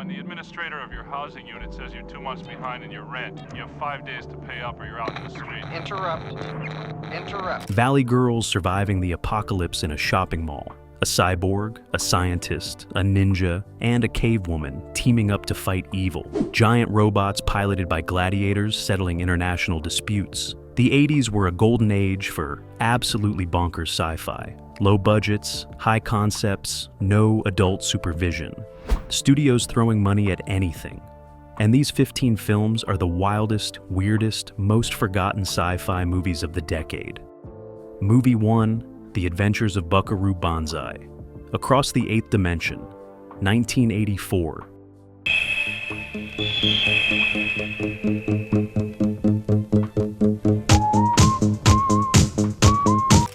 when the administrator of your housing unit says you're 2 months behind in your rent, you have 5 days to pay up or you're out in the street. Interrupt. Valley girls surviving the apocalypse in a shopping mall. A cyborg, a scientist, a ninja, and a cave woman teaming up to fight evil. Giant robots piloted by gladiators settling international disputes. The 80s were a golden age for absolutely bonkers sci-fi. Low budgets, high concepts, no adult supervision. Studios throwing money at anything. And these 15 films are the wildest, weirdest, most forgotten sci-fi movies of the decade. Movie 1, The Adventures of Buckaroo Banzai. Across the Eighth Dimension, 1984.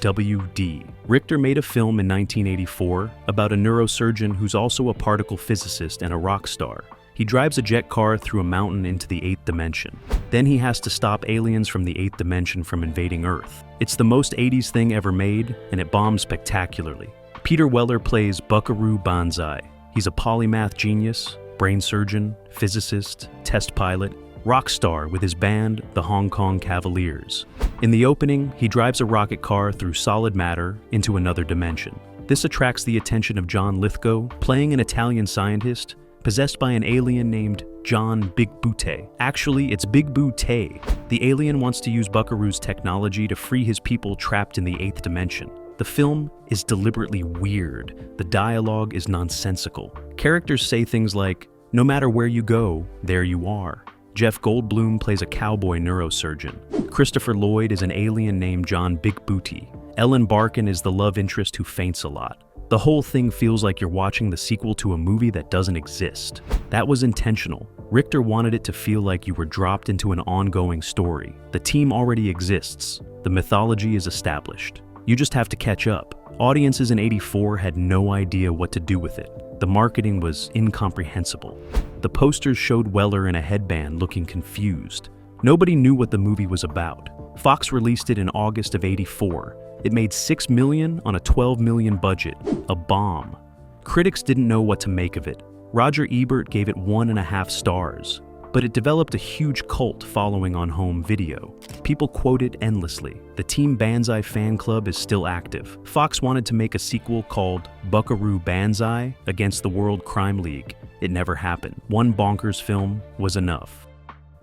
WD. Richter made a film in 1984 about a neurosurgeon who's also a particle physicist and a rock star. He drives a jet car through a mountain into the 8th dimension. Then he has to stop aliens from the 8th dimension from invading Earth. It's the most 80s thing ever made, and it bombs spectacularly. Peter Weller plays Buckaroo Banzai. He's a polymath genius, brain surgeon, physicist, test pilot, rock star with his band, the Hong Kong Cavaliers. In the opening, he drives a rocket car through solid matter into another dimension. This attracts the attention of John Lithgow, playing an Italian scientist possessed by an alien named John Big Bootay. Actually, it's Big Bootay. The alien wants to use Buckaroo's technology to free his people trapped in the 8th dimension. The film is deliberately weird. The dialogue is nonsensical. Characters say things like, "No matter where you go, there you are." Jeff Goldblum plays a cowboy neurosurgeon. Christopher Lloyd is an alien named John Big Booty. Ellen Barkin is the love interest who faints a lot. The whole thing feels like you're watching the sequel to a movie that doesn't exist. That was intentional. Richter wanted it to feel like you were dropped into an ongoing story. The team already exists. The mythology is established. You just have to catch up. Audiences in '84 had no idea what to do with it. The marketing was incomprehensible. The posters showed Weller in a headband looking confused. Nobody knew what the movie was about. Fox released it in August of '84. It made $6 million on a $12 million budget, a bomb. Critics didn't know what to make of it. Roger Ebert gave it 1.5 stars, but it developed a huge cult following on home video. People quote it endlessly. The Team Banzai fan club is still active. Fox wanted to make a sequel called Buckaroo Banzai Against the World Crime League. It never happened. One bonkers film was enough.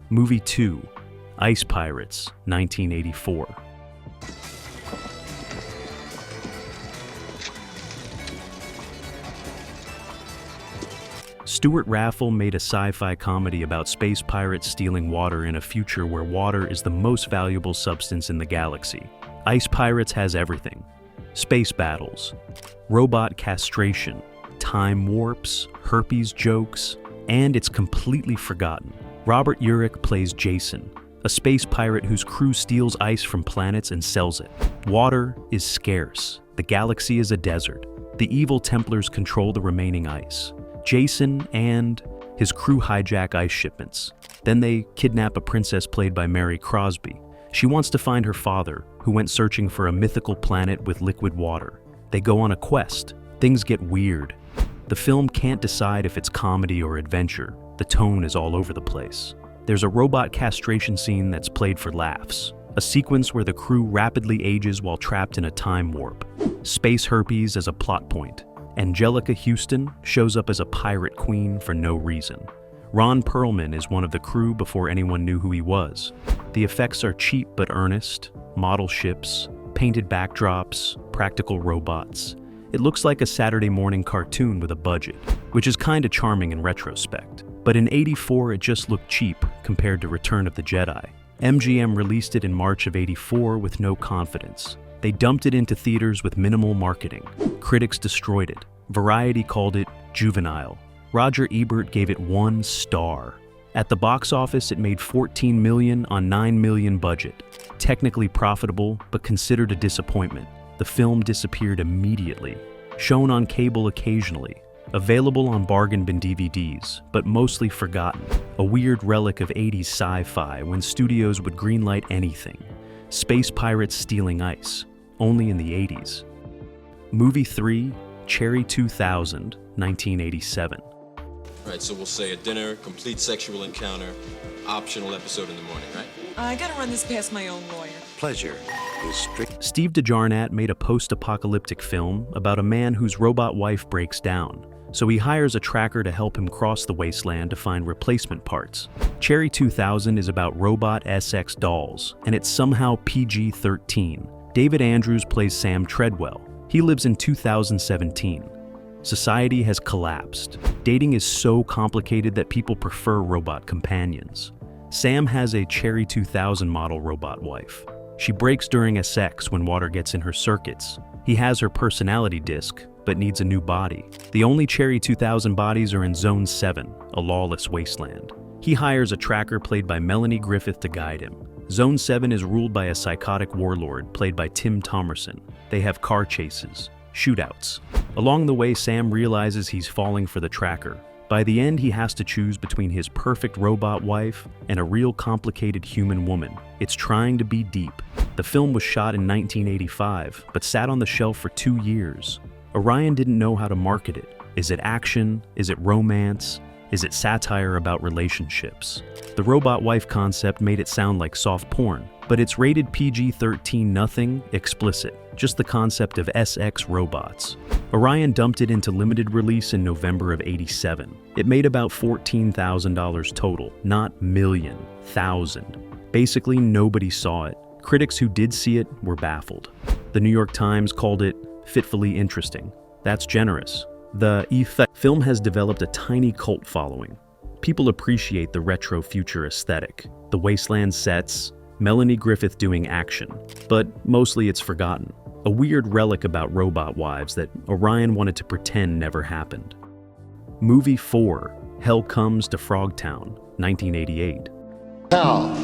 Movie 2, Ice Pirates, 1984. Stuart Raffle made a sci-fi comedy about space pirates stealing water in a future where water is the most valuable substance in the galaxy. Ice Pirates has everything. Space battles, robot castration, time warps, herpes jokes, and it's completely forgotten. Robert Urich plays Jason, a space pirate whose crew steals ice from planets and sells it. Water is scarce. The galaxy is a desert. The evil Templars control the remaining ice. Jason and his crew hijack ice shipments. Then they kidnap a princess played by Mary Crosby. She wants to find her father, who went searching for a mythical planet with liquid water. They go on a quest. Things get weird. The film can't decide if it's comedy or adventure. The tone is all over the place. There's a robot castration scene that's played for laughs. A sequence where the crew rapidly ages while trapped in a time warp. Space herpes as a plot point. Angelica Houston shows up as a pirate queen for no reason. Ron Perlman is one of the crew before anyone knew who he was. The effects are cheap but earnest, model ships, painted backdrops, practical robots. It looks like a Saturday morning cartoon with a budget, which is kinda charming in retrospect. But in '84 it just looked cheap compared to Return of the Jedi. MGM released it in March of '84 with no confidence. They dumped it into theaters with minimal marketing. Critics destroyed it. Variety called it juvenile. Roger Ebert gave it 1 star. At the box office, it made $14 million on $9 million budget. Technically profitable, but considered a disappointment. The film disappeared immediately. Shown on cable occasionally. Available on bargain bin DVDs, but mostly forgotten. A weird relic of 80s sci-fi when studios would greenlight anything. Space pirates stealing ice, only in the 80s. Movie 3, Cherry 2000, 1987. Right, so we'll say a dinner, complete sexual encounter, optional episode in the morning, right? I gotta run this past my own lawyer. Pleasure is strict. Steve DeJarnat made a post-apocalyptic film about a man whose robot wife breaks down, so he hires a tracker to help him cross the wasteland to find replacement parts. Cherry 2000 is about robot SX dolls, and it's somehow PG-13. David Andrews plays Sam Treadwell. He lives in 2017. Society has collapsed. Dating is so complicated that people prefer robot companions. Sam has a Cherry 2000 model robot wife. She breaks during sex when water gets in her circuits. He has her personality disc, but needs a new body. The only Cherry 2000 bodies are in Zone 7, a lawless wasteland. He hires a tracker played by Melanie Griffith to guide him. Zone 7 is ruled by a psychotic warlord played by Tim Thomerson. They have car chases, shootouts. Along the way, Sam realizes he's falling for the tracker. By the end, he has to choose between his perfect robot wife and a real complicated human woman. It's trying to be deep. The film was shot in 1985, but sat on the shelf for 2 years. Orion didn't know how to market it. Is it action? Is it romance? Is it satire about relationships? The robot wife concept made it sound like soft porn, but it's rated PG-13 nothing explicit, just the concept of SX robots. Orion dumped it into limited release in November of '87. It made about $14,000 total, not million, thousand. Basically, nobody saw it. Critics who did see it were baffled. The New York Times called it fitfully interesting. That's generous. The film has developed a tiny cult following. People appreciate the retro future aesthetic, the wasteland sets, Melanie Griffith doing action, but mostly it's forgotten. A weird relic about robot wives that Orion wanted to pretend never happened. Movie 4, Hell Comes to Frogtown, 1988. Hell.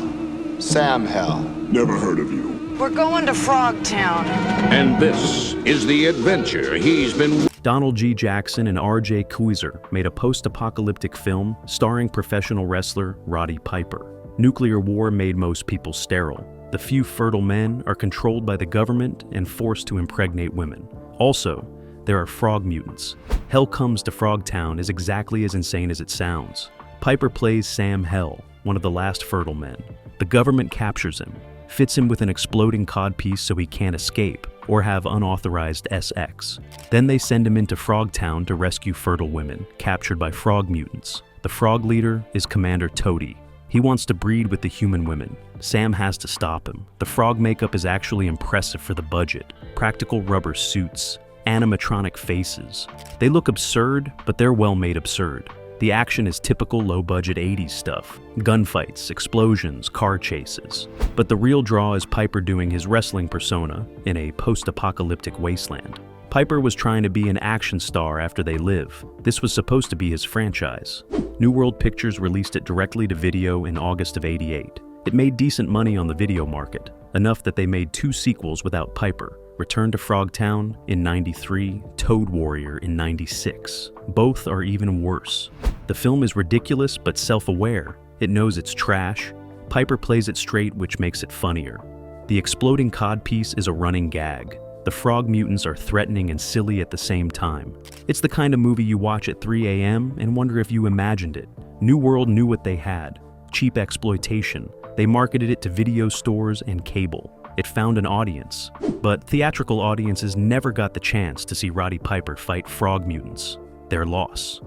Sam Hell. Never heard of you. We're going to Frogtown. And this is the adventure he's been... Donald G. Jackson and R.J. Kuizer made a post-apocalyptic film starring professional wrestler Roddy Piper. Nuclear war made most people sterile. The few fertile men are controlled by the government and forced to impregnate women. Also, there are frog mutants. Hell Comes to Frogtown is exactly as insane as it sounds. Piper plays Sam Hell, one of the last fertile men. The government captures him, fits him with an exploding codpiece so he can't escape or have unauthorized SX. Then they send him into Frogtown to rescue fertile women captured by frog mutants. The frog leader is Commander Toady. He wants to breed with the human women. Sam has to stop him. The frog makeup is actually impressive for the budget. Practical rubber suits, animatronic faces. They look absurd, but they're well made absurd. The action is typical low-budget 80s stuff. Gunfights, explosions, car chases. But the real draw is Piper doing his wrestling persona in a post-apocalyptic wasteland. Piper was trying to be an action star after They Live. This was supposed to be his franchise. New World Pictures released it directly to video in August of '88. It made decent money on the video market, enough that they made 2 sequels without Piper. Return to Frogtown in '93, Toad Warrior in '96. Both are even worse. The film is ridiculous but self-aware. It knows it's trash. Piper plays it straight, which makes it funnier. The exploding codpiece is a running gag. The frog mutants are threatening and silly at the same time. It's the kind of movie you watch at 3 a.m. and wonder if you imagined it. New World knew what they had. Cheap exploitation. They marketed it to video stores and cable. It found an audience. But theatrical audiences never got the chance to see Roddy Piper fight frog mutants. Their loss.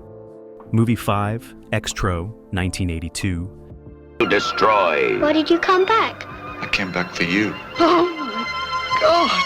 Movie 5, Xtro, 1982. Destroy. Why did you come back? I came back for you. Oh my God!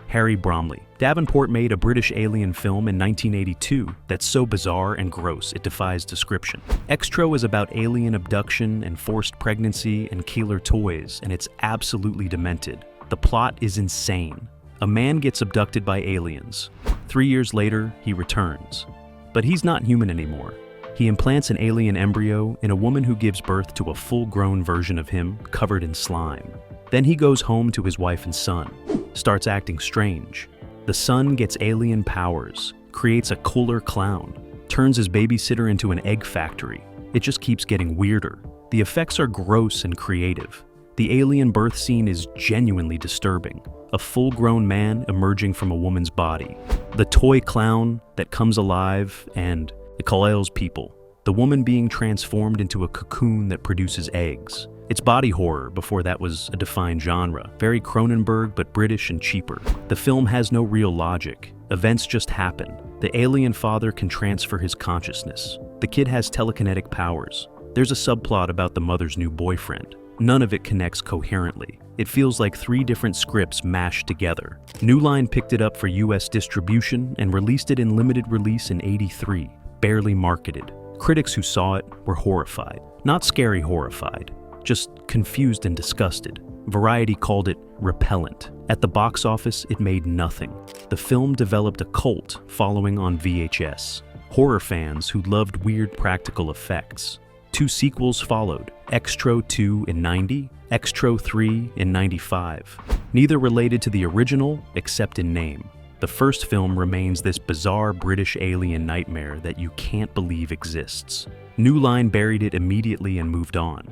Harry Bromley. Davenport made a British alien film in 1982 that's so bizarre and gross it defies description. Xtro is about alien abduction and forced pregnancy and killer toys, and it's absolutely demented. The plot is insane. A man gets abducted by aliens. 3 years later, he returns. But he's not human anymore. He implants an alien embryo in a woman who gives birth to a full-grown version of him covered in slime. Then he goes home to his wife and son, starts acting strange. The son gets alien powers, creates a cooler clown, turns his babysitter into an egg factory. It just keeps getting weirder. The effects are gross and creative. The alien birth scene is genuinely disturbing. A full-grown man emerging from a woman's body. The toy clown that comes alive and It Kal-El's people, the woman being transformed into a cocoon that produces eggs. It's body horror before that was a defined genre, very Cronenberg but British and cheaper. The film has no real logic. Events just happen. The alien father can transfer his consciousness. The kid has telekinetic powers. There's a subplot about the mother's new boyfriend. None of it connects coherently. It feels like 3 different scripts mashed together. New Line picked it up for US distribution and released it in limited release in '83, barely marketed. Critics who saw it were horrified. Not scary horrified, just confused and disgusted. Variety called it repellent. At the box office, it made nothing. The film developed a cult following on VHS. Horror fans who loved weird practical effects. 2 sequels followed, Xtro 2 in '90, Xtro 3 in '95. Neither related to the original except in name. The first film remains this bizarre British alien nightmare that you can't believe exists. New Line buried it immediately and moved on.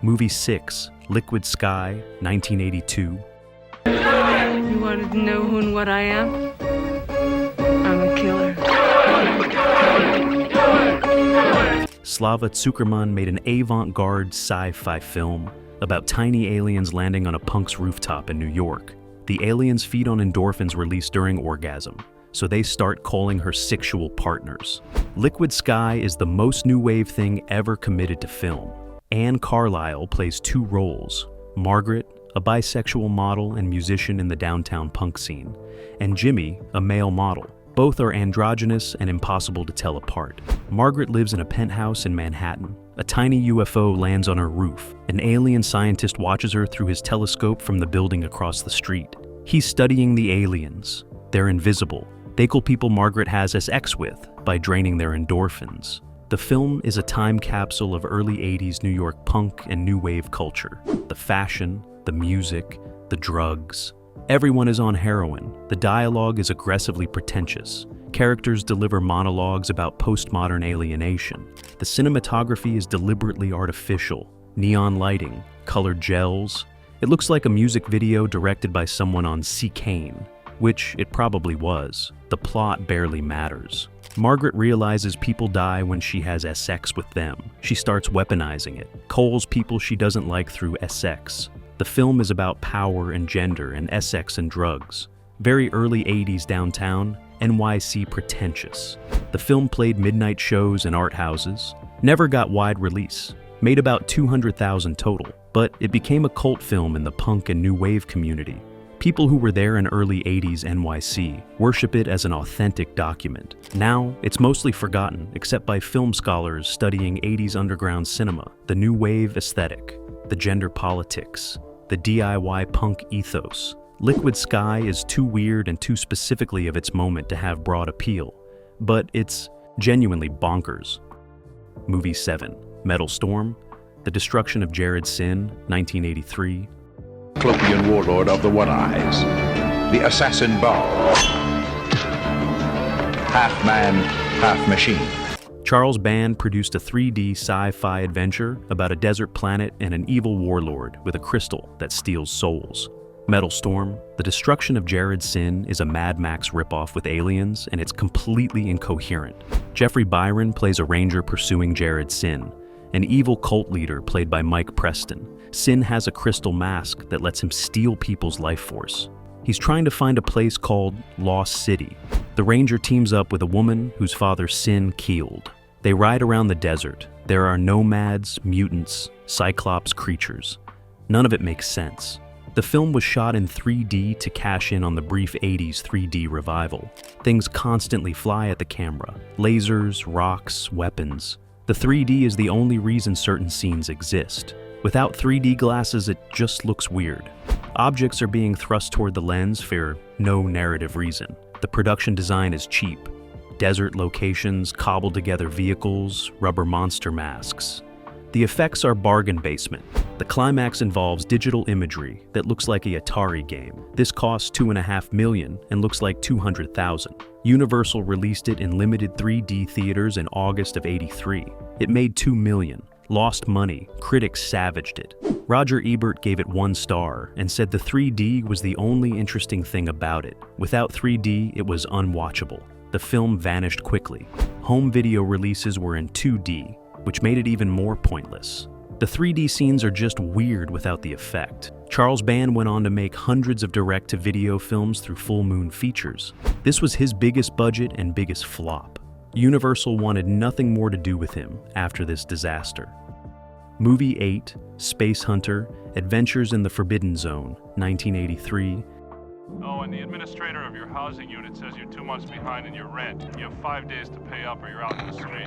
Movie 6, Liquid Sky, 1982. You wanted to know who and what I am? I'm a killer. Slava Zuckerman made an avant-garde sci-fi film about tiny aliens landing on a punk's rooftop in New York. The aliens feed on endorphins released during orgasm, so they start calling her sexual partners. Liquid Sky is the most new wave thing ever committed to film. Anne Carlisle plays 2 roles, Margaret, a bisexual model and musician in the downtown punk scene, and Jimmy, a male model. Both are androgynous and impossible to tell apart. Margaret lives in a penthouse in Manhattan. A tiny UFO lands on her roof. An alien scientist watches her through his telescope from the building across the street. He's studying the aliens. They're invisible. They kill people Margaret has sex with by draining their endorphins. The film is a time capsule of early 80s New York punk and new wave culture. The fashion, the music, the drugs. Everyone is on heroin. The dialogue is aggressively pretentious. Characters deliver monologues about postmodern alienation. The cinematography is deliberately artificial. Neon lighting, colored gels. It looks like a music video directed by someone on cocaine, which it probably was. The plot barely matters. Margaret realizes people die when she has sex with them. She starts weaponizing it, culls people she doesn't like through sex. The film is about power and gender and sex and drugs. Very early 80s downtown, NYC pretentious. The film played midnight shows and art houses. Never got wide release. Made about 200,000 total, but it became a cult film in the punk and new wave community. People who were there in early 80s NYC worship it as an authentic document. Now, it's mostly forgotten, except by film scholars studying 80s underground cinema, the new wave aesthetic, the gender politics, the DIY punk ethos. Liquid Sky is too weird and too specifically of its moment to have broad appeal, but it's genuinely bonkers. Movie 7, Metalstorm, The Destruction of Jared Sin, 1983. Cyclopean warlord of the One Eyes, the assassin Baal. Half man, half machine. Charles Band produced a 3D sci-fi adventure about a desert planet and an evil warlord with a crystal that steals souls. Metalstorm, The Destruction of Jared Sin is a Mad Max ripoff with aliens, and it's completely incoherent. Jeffrey Byron plays a ranger pursuing Jared Sin, an evil cult leader played by Mike Preston. Sin has a crystal mask that lets him steal people's life force. He's trying to find a place called Lost City. The ranger teams up with a woman whose father Sin killed. They ride around the desert. There are nomads, mutants, cyclops creatures. None of it makes sense. The film was shot in 3D to cash in on the brief 80s 3D revival. Things constantly fly at the camera. Lasers, rocks, weapons. The 3D is the only reason certain scenes exist. Without 3D glasses, it just looks weird. Objects are being thrust toward the lens for no narrative reason. The production design is cheap. Desert locations, cobbled together vehicles, rubber monster masks. The effects are bargain basement. The climax involves digital imagery that looks like a Atari game. This costs $2.5 million and looks like $200,000. Universal released it in limited 3D theaters in August of '83. It made $2 million. Lost money. Critics savaged it. Roger Ebert gave it 1 star and said the 3D was the only interesting thing about it. Without 3D, it was unwatchable. the film vanished quickly. Home video releases were in 2D, which made it even more pointless. The 3D scenes are just weird without the effect. Charles Band went on to make hundreds of direct-to-video films through Full Moon Features. This was his biggest budget and biggest flop. Universal wanted nothing more to do with him after this disaster. Movie 8, Spacehunter, Adventures in the Forbidden Zone, 1983. Oh, and the administrator of your housing unit says you're 2 months behind in your rent. You have 5 days to pay up or you're out in the street.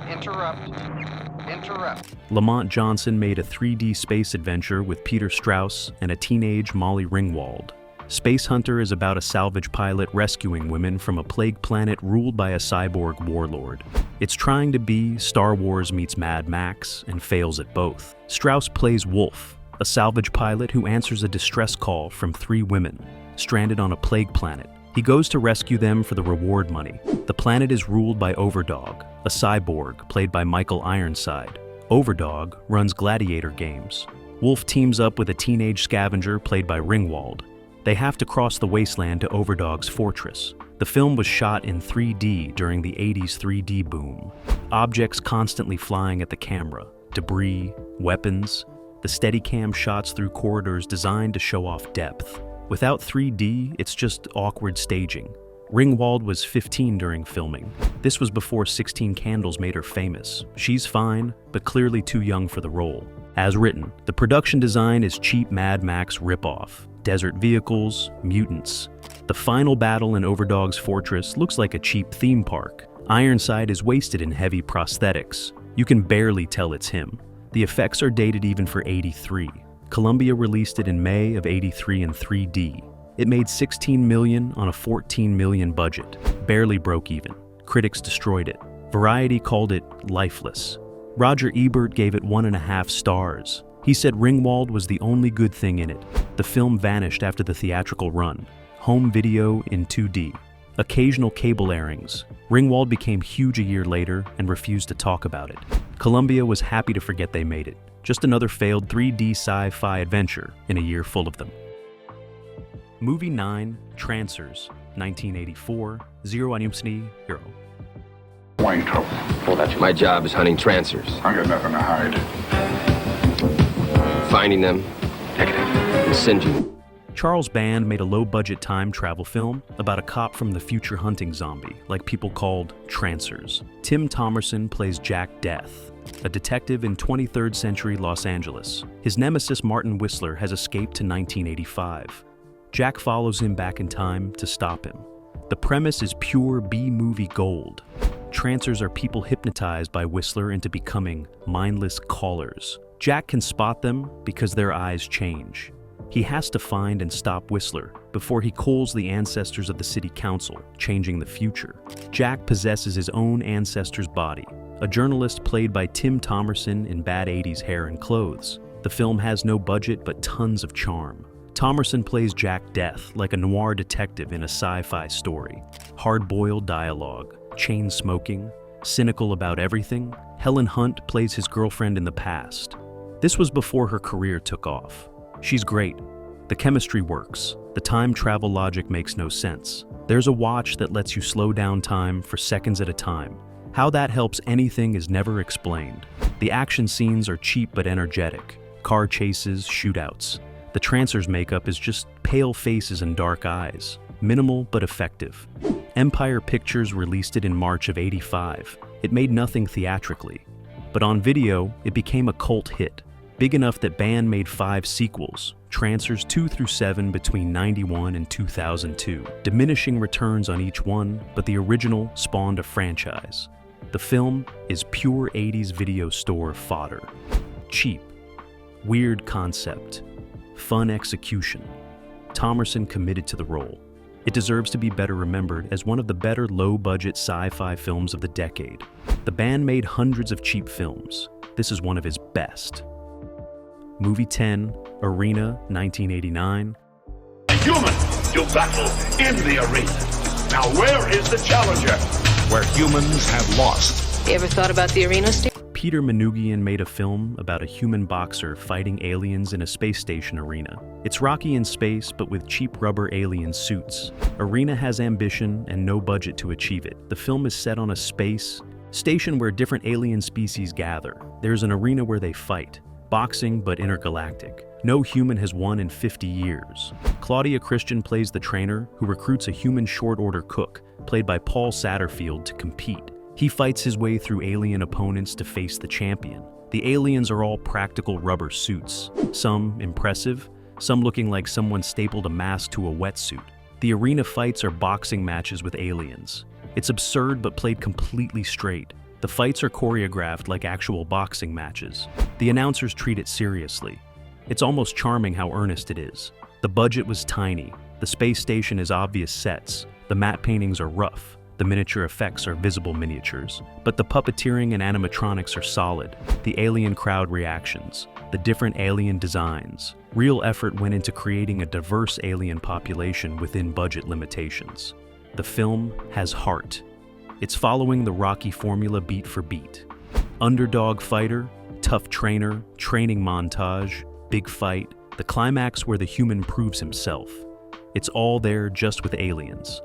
Interrupt. Lamont Johnson made a 3D space adventure with Peter Strauss and a teenage Molly Ringwald. Spacehunter is about a salvage pilot rescuing women from a plague planet ruled by a cyborg warlord. It's trying to be Star Wars meets Mad Max and fails at both. Strauss plays Wolf, a salvage pilot who answers a distress call from 3 women stranded on a plague planet. He goes to rescue them for the reward money. The planet is ruled by Overdog, a cyborg played by Michael Ironside. Overdog runs gladiator games. Wolf teams up with a teenage scavenger played by Ringwald. They have to cross the wasteland to Overdog's fortress. The film was shot in 3D during the 80s 3D boom. Objects constantly flying at the camera, debris, weapons, the Steadicam shots through corridors designed to show off depth. Without 3D, it's just awkward staging. Ringwald was 15 during filming. This was before 16 Candles made her famous. She's fine, but clearly too young for the role. As written, the production design is cheap Mad Max ripoff. Desert vehicles, mutants. The final battle in Overdog's fortress looks like a cheap theme park. Ironside is wasted in heavy prosthetics. You can barely tell it's him. The effects are dated even for '83. Columbia released it in May of '83 in 3D. It made $16 million on a $14 million budget. Barely broke even. Critics destroyed it. Variety called it lifeless. Roger Ebert gave it 1.5 stars. He said Ringwald was the only good thing in it. The film vanished after the theatrical run. Home video in 2D. Occasional cable airings. Ringwald became huge a year later and refused to talk about it. Columbia was happy to forget they made it. Just another failed 3D sci-fi adventure in a year full of them. Movie 9, Trancers, 1984, Zero Mutiny, Hero. Wine trouble. My job is hunting Trancers. I got nothing to hide. Finding them, and singeing. Charles Band made a low-budget time travel film about a cop from the future hunting zombie, like people called Trancers. Tim Thomerson plays Jack Death, a detective in 23rd century Los Angeles. His nemesis Martin Whistler has escaped to 1985. Jack follows him back in time to stop him. The premise is pure B-movie gold. Trancers are people hypnotized by Whistler into becoming mindless callers. Jack can spot them because their eyes change. He has to find and stop Whistler before he calls the ancestors of the city council, changing the future. Jack possesses his own ancestor's body, a journalist played by Tim Thomerson in bad 80s hair and clothes. The film has no budget but tons of charm. Thomerson plays Jack Death like a noir detective in a sci-fi story. Hard-boiled dialogue, chain-smoking, cynical about everything. Helen Hunt plays his girlfriend in the past. This was before her career took off. She's great. The chemistry works. The time travel logic makes no sense. There's a watch that lets you slow down time for seconds at a time. How that helps anything is never explained. The action scenes are cheap but energetic. Car chases, shootouts. The Trancers' makeup is just pale faces and dark eyes. Minimal but effective. Empire Pictures released it in March of '85. It made nothing theatrically. But on video, it became a cult hit. Big enough that Band made 5 sequels, Trancers 2 through 7 between '91 and 2002. Diminishing returns on each one, but the original spawned a franchise. The film is pure 80s video store fodder. Cheap. Weird concept. Fun execution. Thomerson committed to the role. It deserves to be better remembered as one of the better low-budget sci-fi films of the decade. The Band made hundreds of cheap films. This is one of his best. Movie 10, Arena, 1989. Human, you battle in the arena. Now where is the challenger? Where humans have lost. You ever thought about the arena, Steve? Peter Manoogian made a film about a human boxer fighting aliens in a space station arena. It's Rocky in space, but with cheap rubber alien suits. Arena has ambition and no budget to achieve it. The film is set on a space station where different alien species gather. There's an arena where they fight. Boxing, but intergalactic. No human has won in 50 years. Claudia Christian plays the trainer who recruits a human short-order cook, played by Paul Satterfield, to compete. He fights his way through alien opponents to face the champion. The aliens are all practical rubber suits, some impressive, some looking like someone stapled a mask to a wetsuit. The arena fights are boxing matches with aliens. It's absurd but played completely straight. The fights are choreographed like actual boxing matches. The announcers treat it seriously. It's almost charming how earnest it is. The budget was tiny. The space station is obvious sets. The matte paintings are rough. The miniature effects are visible miniatures. But the puppeteering and animatronics are solid. The alien crowd reactions. The different alien designs. Real effort went into creating a diverse alien population within budget limitations. The film has heart. It's following the Rocky formula beat for beat. Underdog fighter, tough trainer, training montage, big fight, the climax where the human proves himself. It's all there just with aliens.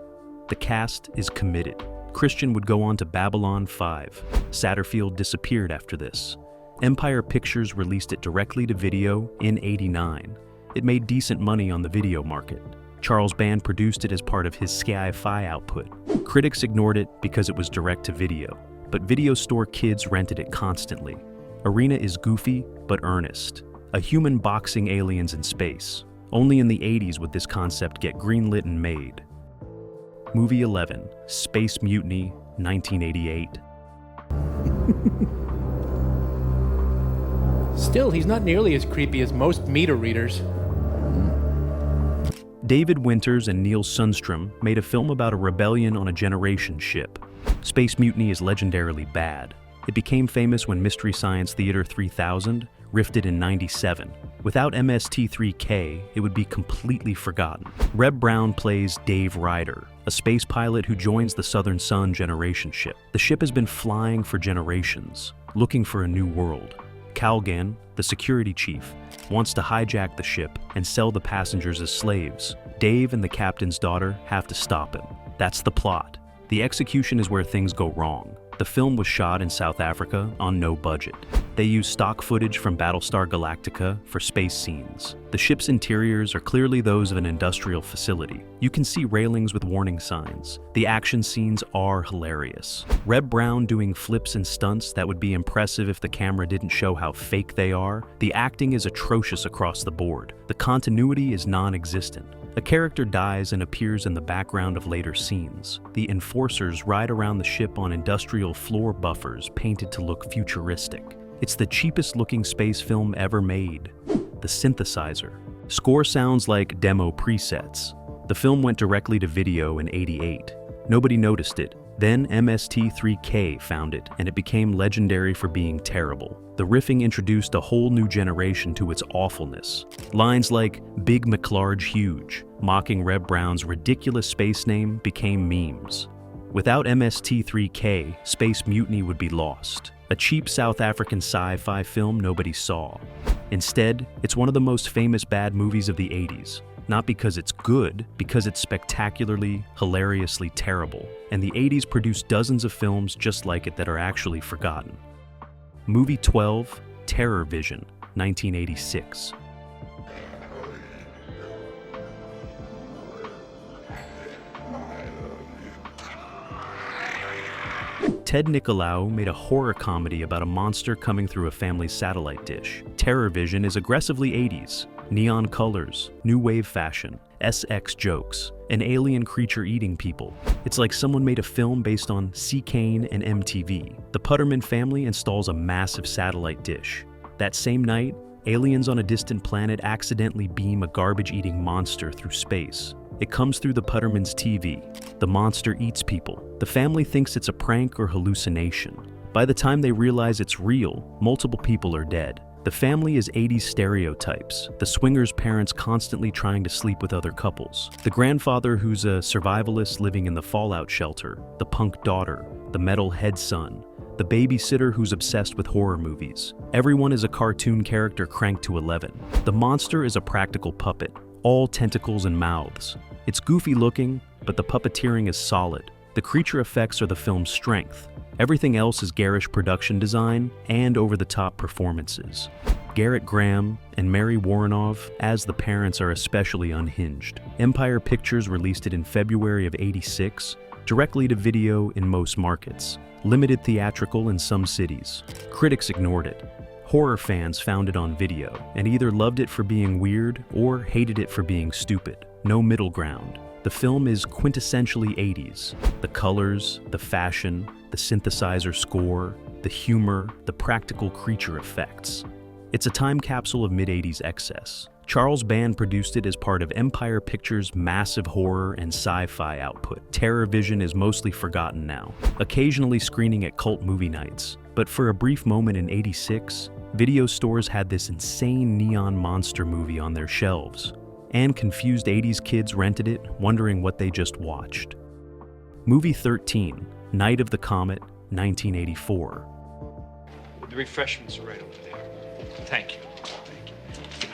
The cast is committed. Christian would go on to Babylon 5. Satterfield disappeared after this. Empire Pictures released it directly to video in '89. It made decent money on the video market. Charles Band produced it as part of his Sci-Fi output. Critics ignored it because it was direct to video, but video store kids rented it constantly. Arena is goofy but earnest. A human boxing aliens in space. Only in the 80s would this concept get greenlit and made. Movie 11, Space Mutiny, 1988. Still, he's not nearly as creepy as most meter readers. David Winters and Neil Sundstrom made a film about a rebellion on a Generation ship. Space Mutiny is legendarily bad. It became famous when Mystery Science Theater 3000 riffed it in '97. Without MST3K, it would be completely forgotten. Reb Brown plays Dave Ryder, a space pilot who joins the Southern Sun Generation ship. The ship has been flying for generations, looking for a new world. Calgan, the security chief, wants to hijack the ship and sell the passengers as slaves. Dave and the captain's daughter have to stop him. That's the plot. The execution is where things go wrong. The film was shot in South Africa on no budget. They used stock footage from Battlestar Galactica for space scenes. The ship's interiors are clearly those of an industrial facility. You can see railings with warning signs. The action scenes are hilarious. Reb Brown doing flips and stunts that would be impressive if the camera didn't show how fake they are. The acting is atrocious across the board. The continuity is non-existent. A character dies and appears in the background of later scenes. The enforcers ride around the ship on industrial floor buffers painted to look futuristic. It's the cheapest looking space film ever made. The synthesizer. Score sounds like demo presets. The film went directly to video in '88. Nobody noticed it. Then MST3K found it, and it became legendary for being terrible. The riffing introduced a whole new generation to its awfulness. Lines like "Big McLarge Huge," mocking Reb Brown's ridiculous space name, became memes. Without MST3K, Space Mutiny would be lost. A cheap South African sci-fi film nobody saw. Instead, it's one of the most famous bad movies of the 80s. Not because it's good, because it's spectacularly, hilariously terrible. And the 80s produced dozens of films just like it that are actually forgotten. Movie 12, TerrorVision, 1986. Ted Nicolau made a horror comedy about a monster coming through a family's satellite dish. TerrorVision is aggressively 80s. Neon colors, new wave fashion, SX jokes, an alien creature eating people. It's like someone made a film based on C. Kane and MTV. The Putterman family installs a massive satellite dish. That same night, aliens on a distant planet accidentally beam a garbage-eating monster through space. It comes through the Putterman's TV. The monster eats people. The family thinks it's a prank or hallucination. By the time they realize it's real, multiple people are dead. The family is 80s stereotypes, the swingers' parents constantly trying to sleep with other couples, the grandfather who's a survivalist living in the fallout shelter, the punk daughter, the metal head son, the babysitter who's obsessed with horror movies. Everyone is a cartoon character cranked to 11. The monster is a practical puppet, all tentacles and mouths. It's goofy looking, but the puppeteering is solid. The creature effects are the film's strength. Everything else is garish production design and over-the-top performances. Garrett Graham and Mary Woronov as the parents are especially unhinged. Empire Pictures released it in February of '86, directly to video in most markets, limited theatrical in some cities. Critics ignored it. Horror fans found it on video and either loved it for being weird or hated it for being stupid. No middle ground. The film is quintessentially 80s. The colors, the fashion, the synthesizer score, the humor, the practical creature effects. It's a time capsule of mid-80s excess. Charles Band produced it as part of Empire Pictures' massive horror and sci-fi output. TerrorVision is mostly forgotten now, occasionally screening at cult movie nights. But for a brief moment in '86, video stores had this insane neon monster movie on their shelves, and confused 80s kids rented it, wondering what they just watched. Movie 13, Night of the Comet, 1984. The refreshments are right over there. Thank you.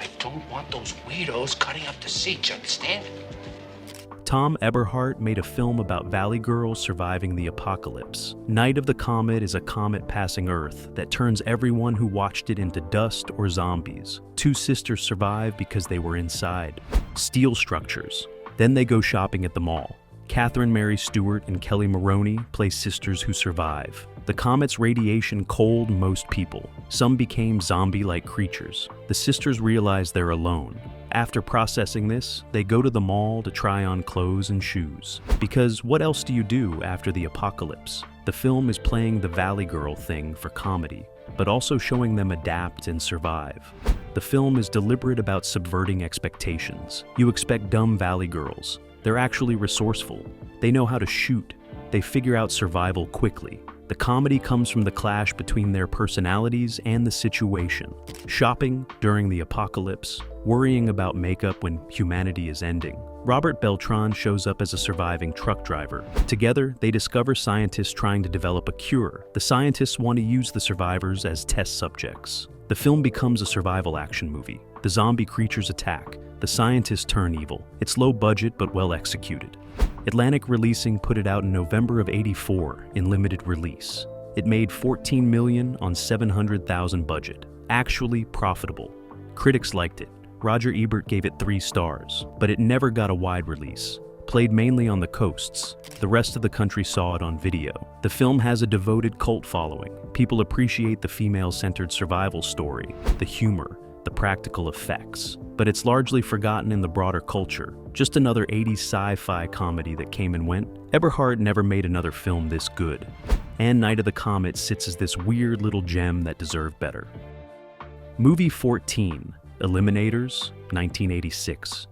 I don't want those weirdos cutting up the seats, you understand? Tom Eberhardt made a film about valley girls surviving the apocalypse. Night of the Comet is a comet passing Earth that turns everyone who watched it into dust or zombies. Two sisters survive because they were inside. Steel structures. Then they go shopping at the mall. Catherine Mary Stewart and Kelly Maroney play sisters who survive. The comet's radiation cold most people. Some became zombie-like creatures. The sisters realize they're alone. After processing this, they go to the mall to try on clothes and shoes. Because what else do you do after the apocalypse? The film is playing the Valley Girl thing for comedy, but also showing them adapt and survive. The film is deliberate about subverting expectations. You expect dumb Valley Girls. They're actually resourceful. They know how to shoot. They figure out survival quickly. The comedy comes from the clash between their personalities and the situation. Shopping during the apocalypse, worrying about makeup when humanity is ending. Robert Beltran shows up as a surviving truck driver. Together, they discover scientists trying to develop a cure. The scientists want to use the survivors as test subjects. The film becomes a survival action movie. The zombie creatures attack. The scientists turn evil. It's low budget but well executed. Atlantic Releasing put it out in November of '84 in limited release. It made $14 million on $700,000 budget. Actually profitable. Critics liked it. Roger Ebert gave it 3 stars, but it never got a wide release. Played mainly on the coasts. The rest of the country saw it on video. The film has a devoted cult following. People appreciate the female-centered survival story, the humor, the practical effects. But it's largely forgotten in the broader culture. Just another 80s sci-fi comedy that came and went. Eberhardt never made another film this good. And Night of the Comet sits as this weird little gem that deserved better. Movie 14, Eliminators, 1986.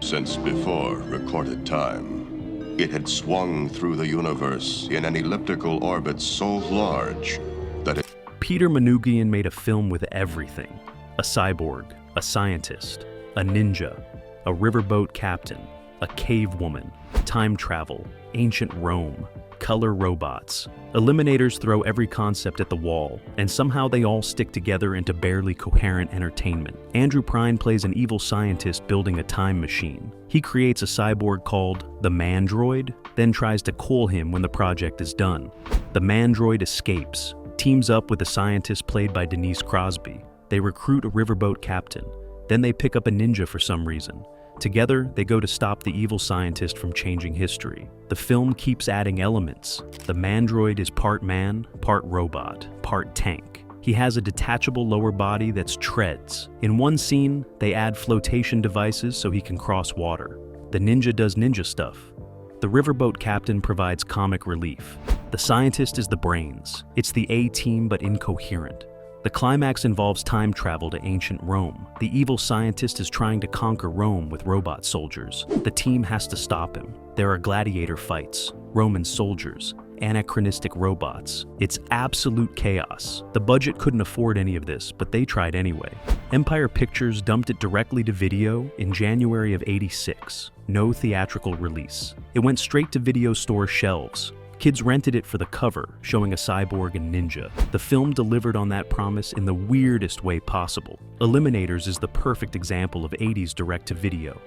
Since before recorded time, it had swung through the universe in an elliptical orbit so large that it... Peter Manoogian made a film with everything. A cyborg, a scientist, a ninja, a riverboat captain, a cave woman, time travel, ancient Rome, color robots. Eliminators throw every concept at the wall, and somehow they all stick together into barely coherent entertainment. Andrew Prine plays an evil scientist building a time machine. He creates a cyborg called the Mandroid, then tries to cool him when the project is done. The Mandroid escapes, teams up with a scientist played by Denise Crosby. They recruit a riverboat captain. Then they pick up a ninja for some reason. Together, they go to stop the evil scientist from changing history. The film keeps adding elements. The Mandroid is part man, part robot, part tank. He has a detachable lower body that's treads. In one scene, they add flotation devices so he can cross water. The ninja does ninja stuff. The riverboat captain provides comic relief. The scientist is the brains. It's the A-team but incoherent. The climax involves time travel to ancient Rome. The evil scientist is trying to conquer Rome with robot soldiers. The team has to stop him. There are gladiator fights, Roman soldiers, anachronistic robots. It's absolute chaos. The budget couldn't afford any of this, but they tried anyway. Empire Pictures dumped it directly to video in January of '86. No theatrical release. It went straight to video store shelves. Kids rented it for the cover, showing a cyborg and ninja. The film delivered on that promise in the weirdest way possible. Eliminators is the perfect example of 80s direct-to-video.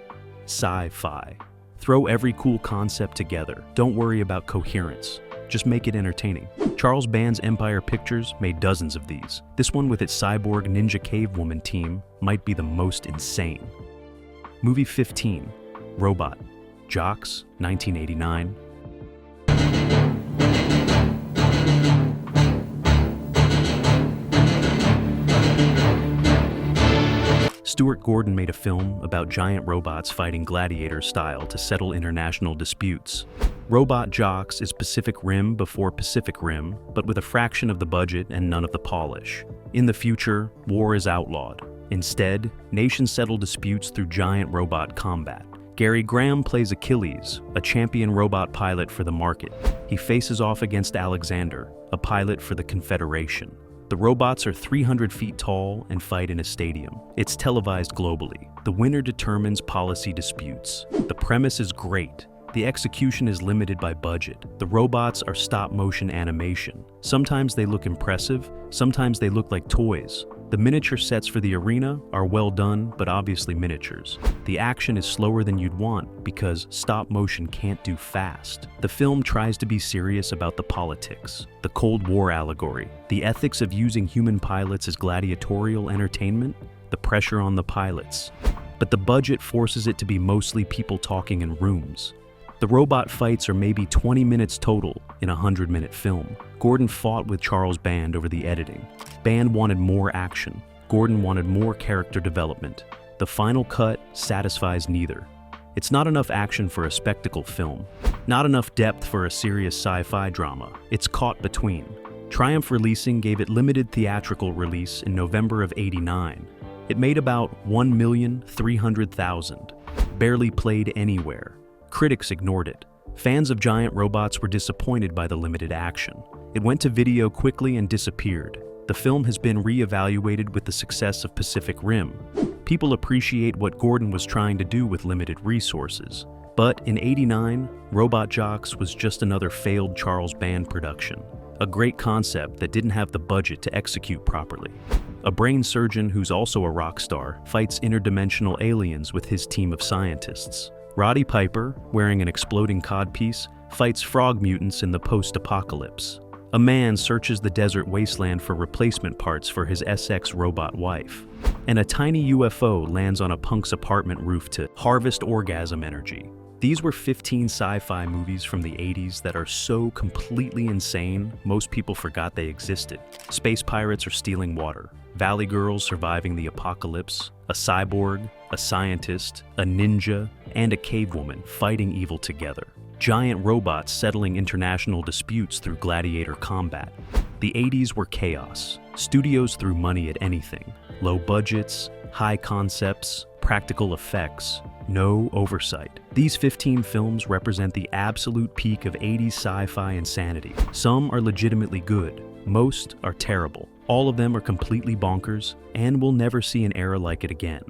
Sci-fi. Throw every cool concept together. Don't worry about coherence. Just make it entertaining. Charles Band's Empire Pictures made dozens of these. This one with its cyborg ninja cavewoman team might be the most insane. Movie 15, Robot. Jocks, 1989. Stuart Gordon made a film about giant robots fighting gladiator style to settle international disputes. Robot Jocks is Pacific Rim before Pacific Rim, but with a fraction of the budget and none of the polish. In the future, war is outlawed. Instead, nations settle disputes through giant robot combat. Gary Graham plays Achilles, a champion robot pilot for the market. He faces off against Alexander, a pilot for the Confederation. The robots are 300 feet tall and fight in a stadium. It's televised globally. The winner determines policy disputes. The premise is great. The execution is limited by budget. The robots are stop-motion animation. Sometimes they look impressive, sometimes they look like toys. The miniature sets for the arena are well done, but obviously miniatures. The action is slower than you'd want because stop motion can't do fast. The film tries to be serious about the politics, the Cold War allegory, the ethics of using human pilots as gladiatorial entertainment, the pressure on the pilots. But the budget forces it to be mostly people talking in rooms. The robot fights are maybe 20 minutes total in a 100-minute film. Gordon fought with Charles Band over the editing. Band wanted more action. Gordon wanted more character development. The final cut satisfies neither. It's not enough action for a spectacle film. Not enough depth for a serious sci-fi drama. It's caught between. Triumph Releasing gave it limited theatrical release in November of '89. It made about 1,300,000. Barely played anywhere. Critics ignored it. Fans of giant robots were disappointed by the limited action. It went to video quickly and disappeared. The film has been re-evaluated with the success of Pacific Rim. People appreciate what Gordon was trying to do with limited resources. But in '89, Robot Jocks was just another failed Charles Band production. A great concept that didn't have the budget to execute properly. A brain surgeon who's also a rock star fights interdimensional aliens with his team of scientists. Roddy Piper, wearing an exploding codpiece, fights frog mutants in the post-apocalypse. A man searches the desert wasteland for replacement parts for his SX robot wife. And a tiny UFO lands on a punk's apartment roof to harvest orgasm energy. These were 15 sci-fi movies from the 80s that are so completely insane, most people forgot they existed. Space pirates are stealing water, valley girls surviving the apocalypse, a cyborg, a scientist, a ninja, and a cavewoman fighting evil together. Giant robots settling international disputes through gladiator combat. The 80s were chaos. Studios threw money at anything. Low budgets, high concepts, practical effects, no oversight. These 15 films represent the absolute peak of 80s sci-fi insanity. Some are legitimately good. Most are terrible. All of them are completely bonkers, and we'll never see an era like it again.